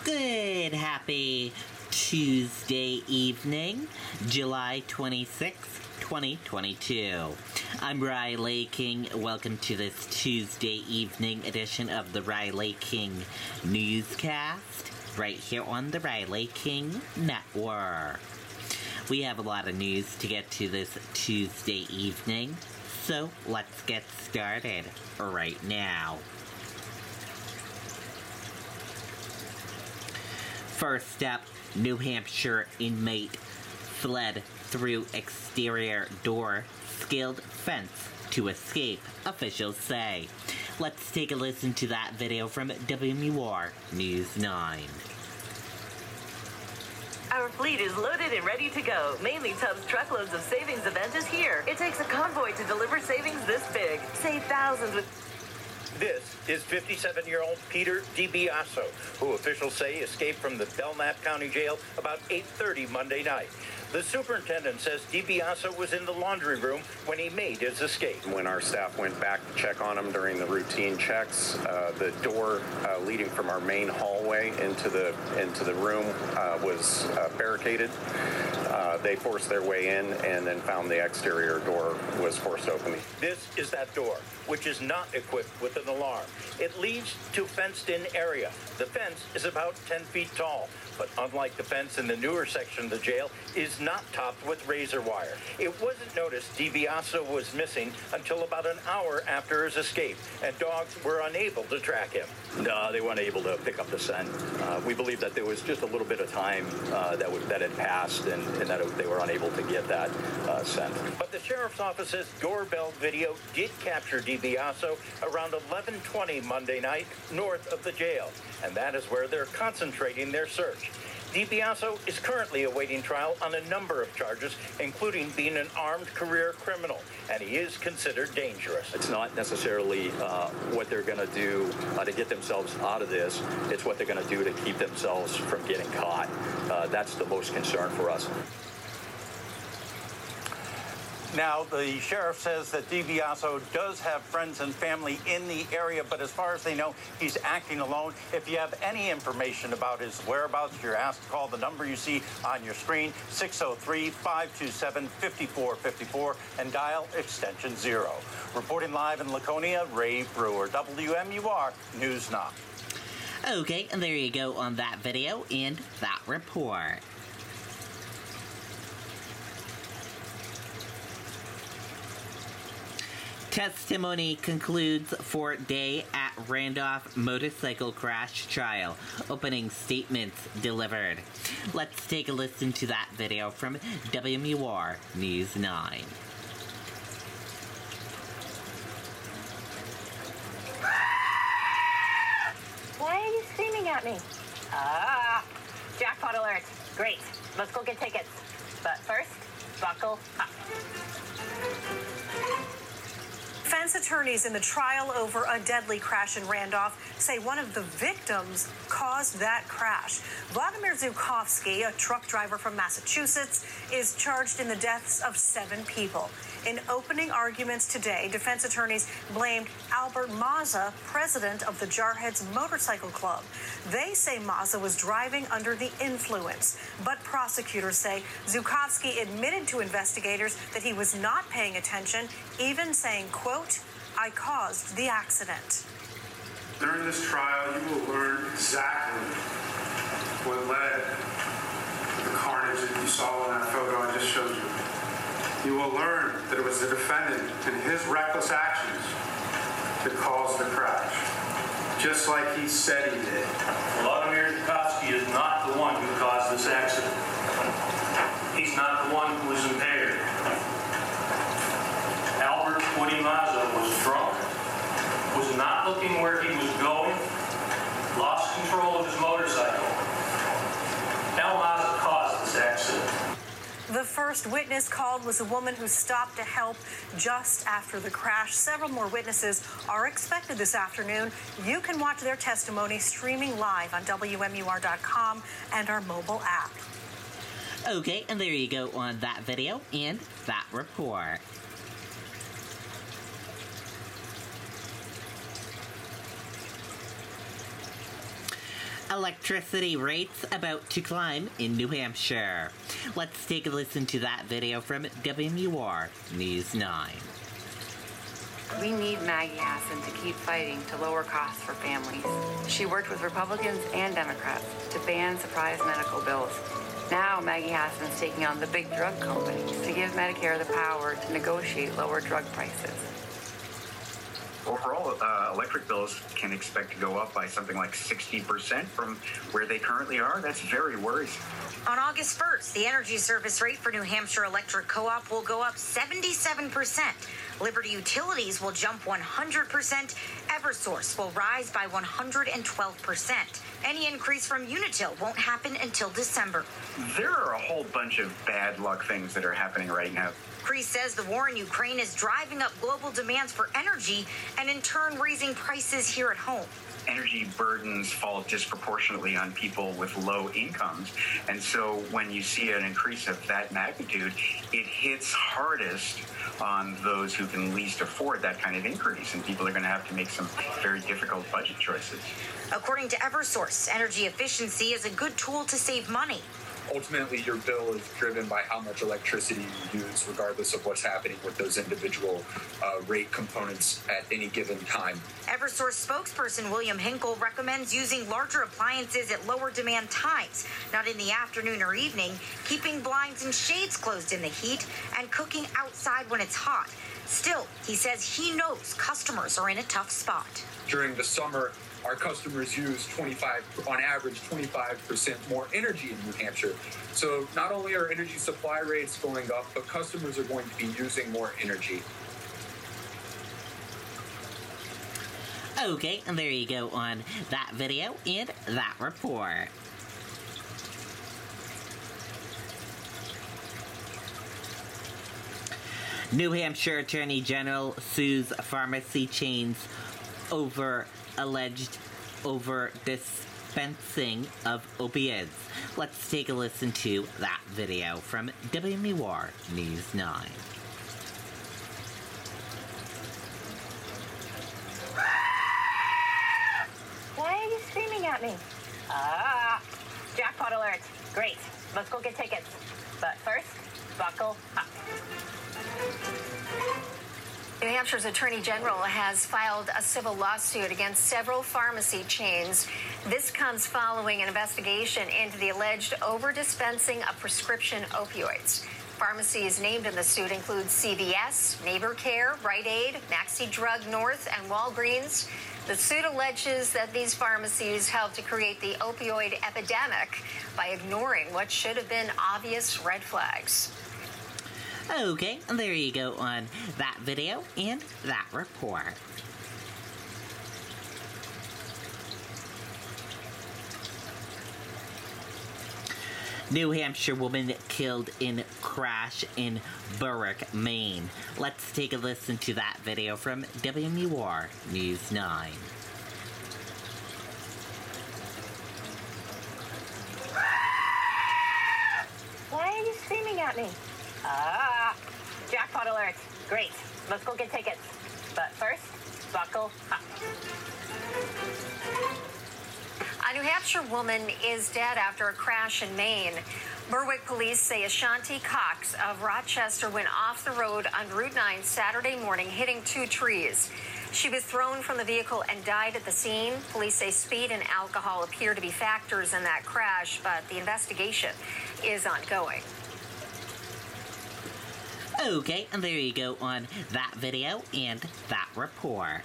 Good, happy Tuesday evening, July 26th, 2022. I'm Riley King. Welcome to this Tuesday evening edition of the Riley King Newscast, right here on the Riley King Network. We have a lot of news to get to this Tuesday evening, so let's get started right now. First up, New Hampshire inmate fled through exterior door, scaled fence to escape, officials say. Let's take a listen to that video from WMUR News 9. Our fleet is loaded and ready to go. Mainly Tubbs Truckloads of Savings event is here. It takes a convoy to deliver savings this big. Save thousands with... This is 57-year-old Peter DiBiaso, who officials say escaped from the Belmont County Jail about 8:30 Monday night. The superintendent says DiBiaso was in the laundry room when he made his escape. When our staff went back to check on him during the routine checks, the door leading from our main hallway into the room was barricaded. They forced their way in and then found the exterior door was forced open. This is that door, which is not equipped with an alarm. It leads to a fenced-in area. The fence is about 10 feet tall, but unlike the fence in the newer section of the jail, is not topped with razor wire. It wasn't noticed DiBiaso was missing until about an hour after his escape, and dogs were unable to track him. No, they weren't able to pick up the scent. We believe that there was just a little bit of time that had passed, and that they were unable to get that scent. But the sheriff's office's doorbell video did capture DiBiaso around 11:20 Monday night north of the jail, and that is where they're concentrating their search. DiBiaso is currently awaiting trial on a number of charges, including being an armed career criminal, and he is considered dangerous. It's not necessarily what they're going to do to get themselves out of this. It's what they're going to do to keep themselves from getting caught. That's the most concern for us. Now, the sheriff says that DiBiaso does have friends and family in the area, but as far as they know, he's acting alone. If you have any information about his whereabouts, you're asked to call the number you see on your screen, 603-527-5454, and dial extension 0. Reporting live in Laconia, Ray Brewer, WMUR News 9. Okay, and there you go on that video and that report. Testimony concludes for day at Randolph motorcycle crash trial. Opening statements delivered. Let's take a listen to that video from WMUR News 9. Why are you screaming at me? Jackpot alert. Great. Let's go get tickets. But first, buckle up. Defense attorneys in the trial over a deadly crash in Randolph say one of the victims caused that crash. Vladimir Zukovsky, a truck driver from Massachusetts, is charged in the deaths of 7 people. In opening arguments today, defense attorneys blamed Albert Mazza, president of the Jarheads Motorcycle Club. They say Mazza was driving under the influence, but prosecutors say Zukovsky admitted to investigators that he was not paying attention, even saying, quote, "I caused the accident." During this trial, you will learn exactly what led to the carnage that you saw in that photo I just showed you. You will learn that it was the defendant and his reckless actions that caused the crash, just like he said he did. Vladimir Zukovsky is not the one who caused this accident. He's not the one who was impaired. Albert Woody Mazza was drunk, was not looking where he was going, lost control of his motorcycle. Al Mazza caused this accident. The first witness called was a woman who stopped to help just after the crash. Several more witnesses are expected this afternoon. You can watch their testimony streaming live on WMUR.com and our mobile app. Okay, and there you go on that video and that report. Electricity rates about to climb in New Hampshire. Let's take a listen to that video from WMUR News 9. We need Maggie Hassan to keep fighting to lower costs for families. She worked with Republicans and Democrats to ban surprise medical bills. Now Maggie Hassan is taking on the big drug companies to give Medicare the power to negotiate lower drug prices. Overall, electric bills can expect to go up by something like 60% from where they currently are. That's very worrisome. On August 1st, the energy service rate for New Hampshire Electric Co-op will go up 77%. Liberty Utilities will jump 100%. Eversource will rise by 112%. Any increase from Unitil won't happen until December. There are a whole bunch of bad luck things that are happening right now. Cree says the war in Ukraine is driving up global demands for energy and in turn raising prices here at home. Energy burdens fall disproportionately on people with low incomes. And so when you see an increase of that magnitude, it hits hardest on those who can least afford that kind of increase. And people are going to have to make some very difficult budget choices. According to Eversource, energy efficiency is a good tool to save money. Ultimately, your bill is driven by how much electricity you use, regardless of what's happening with those individual rate components at any given time. Eversource spokesperson William Hinkle recommends using larger appliances at lower demand times, not in the afternoon or evening, keeping blinds and shades closed in the heat, and cooking outside when it's hot. Still, he says he knows customers are in a tough spot. During the summer, our customers use on average 25% more energy in New Hampshire. So not only are energy supply rates going up, but customers are going to be using more energy. Okay, and there you go on that video and that report. New Hampshire Attorney General sues pharmacy chains over alleged dispensing of opioids. Let's take a listen to that video from WMUR News 9. Why are you screaming at me? Jackpot alert. Great. Let's go get tickets. But first, buckle up. New Hampshire's Attorney General has filed a civil lawsuit against several pharmacy chains. This comes following an investigation into the alleged over-dispensing of prescription opioids. Pharmacies named in the suit include CVS, Neighbor Care, Rite Aid, Maxi Drug North, and Walgreens. The suit alleges that these pharmacies helped to create the opioid epidemic by ignoring what should have been obvious red flags. Okay, and there you go on that video and that report. New Hampshire woman killed in crash in Berwick, Maine. Let's take a listen to that video from WMUR News 9. Why are you screaming at me? Jackpot alert. Great. Let's go get tickets. But first, buckle up. A New Hampshire woman is dead after a crash in Maine. Berwick police say Ashanti Cox of Rochester went off the road on Route 9 Saturday morning, hitting two trees. She was thrown from the vehicle and died at the scene. Police say speed and alcohol appear to be factors in that crash, but the investigation is ongoing. Okay, and there you go on that video and that report.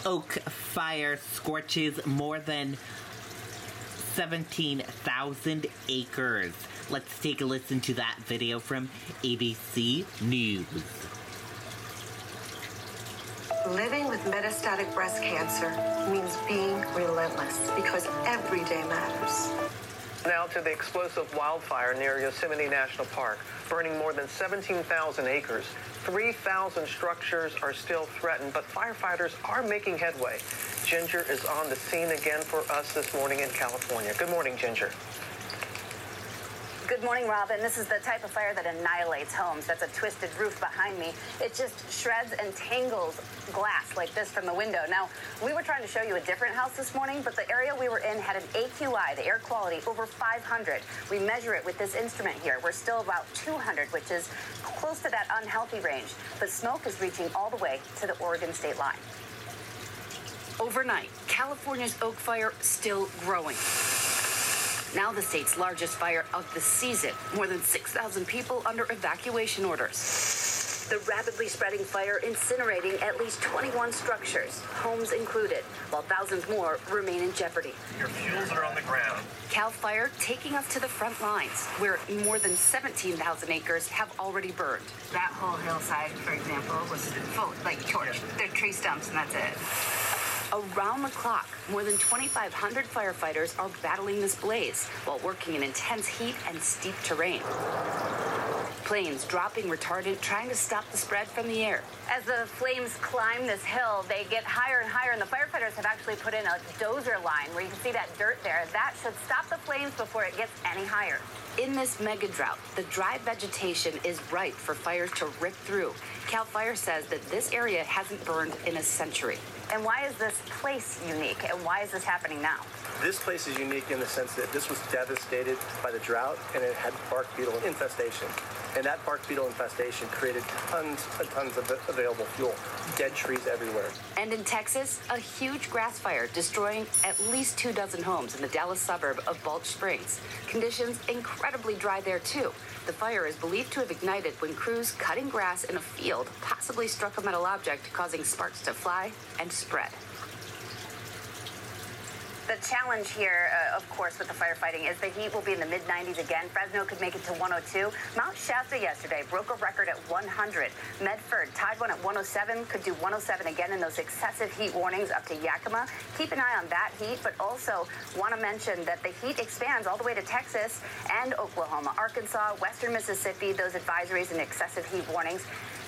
Oak fire scorches more than 17,000 acres. Let's take a listen to that video from ABC News. Living with metastatic breast cancer means being relentless because every day matters. Now to the explosive wildfire near Yosemite National Park, burning more than 17,000 acres. 3,000 structures are still threatened, but firefighters are making headway. Ginger is on the scene again for us this morning in California. Good morning, Ginger. Good morning, Robin. This is the type of fire that annihilates homes. That's a twisted roof behind me. It just shreds and tangles glass like this from the window. Now, we were trying to show you a different house this morning, but the area we were in had an AQI, the air quality, over 500. We measure it with this instrument here. We're still about 200, which is close to that unhealthy range. But smoke is reaching all the way to the Oregon state line. Overnight, California's Oak Fire still growing. Now the state's largest fire of the season. More than 6,000 people under evacuation orders. The rapidly spreading fire incinerating at least 21 structures, homes included, while thousands more remain in jeopardy. Your fuels are on the ground. CAL FIRE taking us to the front lines, where more than 17,000 acres have already burned. That whole hillside, for example, was full, like torched. They're tree stumps, and that's it. Around the clock, more than 2,500 firefighters are battling this blaze while working in intense heat and steep terrain. Planes dropping retardant, trying to stop the spread from the air. As the flames climb this hill, they get higher and higher, and the firefighters have actually put in a dozer line where you can see that dirt there. That should stop the flames before it gets any higher. In this mega drought, the dry vegetation is ripe for fires to rip through. CAL FIRE says that this area hasn't burned in a century. And why is this place unique, and why is this happening now? This place is unique in the sense that this was devastated by the drought, and it had bark beetle infestation. And that bark beetle infestation created tons and tons of available fuel, dead trees everywhere. And in Texas, a huge grass fire destroying at least 24 homes in the Dallas suburb of Balch Springs. Conditions incredibly dry there, too. The fire is believed to have ignited when crews cutting grass in a field possibly struck a metal object, causing sparks to fly and spread. The challenge here, of course, with the firefighting is the heat will be in the mid-90s again. Fresno could make it to 102. Mount Shasta yesterday broke a record at 100. Medford tied one at 107, could do 107 again in those excessive heat warnings up to Yakima. Keep an eye on that heat, but also want to mention that the heat expands all the way to Texas and Oklahoma, Arkansas, western Mississippi, those advisories and excessive heat warnings.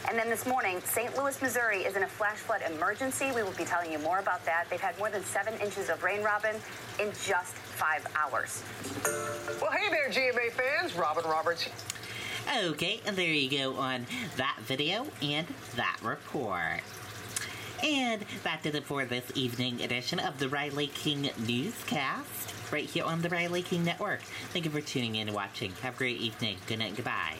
And then this morning, St. Louis, Missouri is in a flash flood emergency. We will be telling you more about that. They've had more than 7 inches of rain, Robin, in just 5 hours. Well, hey there, GMA fans. Robin Roberts. Okay, and there you go on that video and that report. And that did it for this evening edition of the Riley King Newscast, right here on the Riley King Network. Thank you for tuning in and watching. Have a great evening. Good night, goodbye.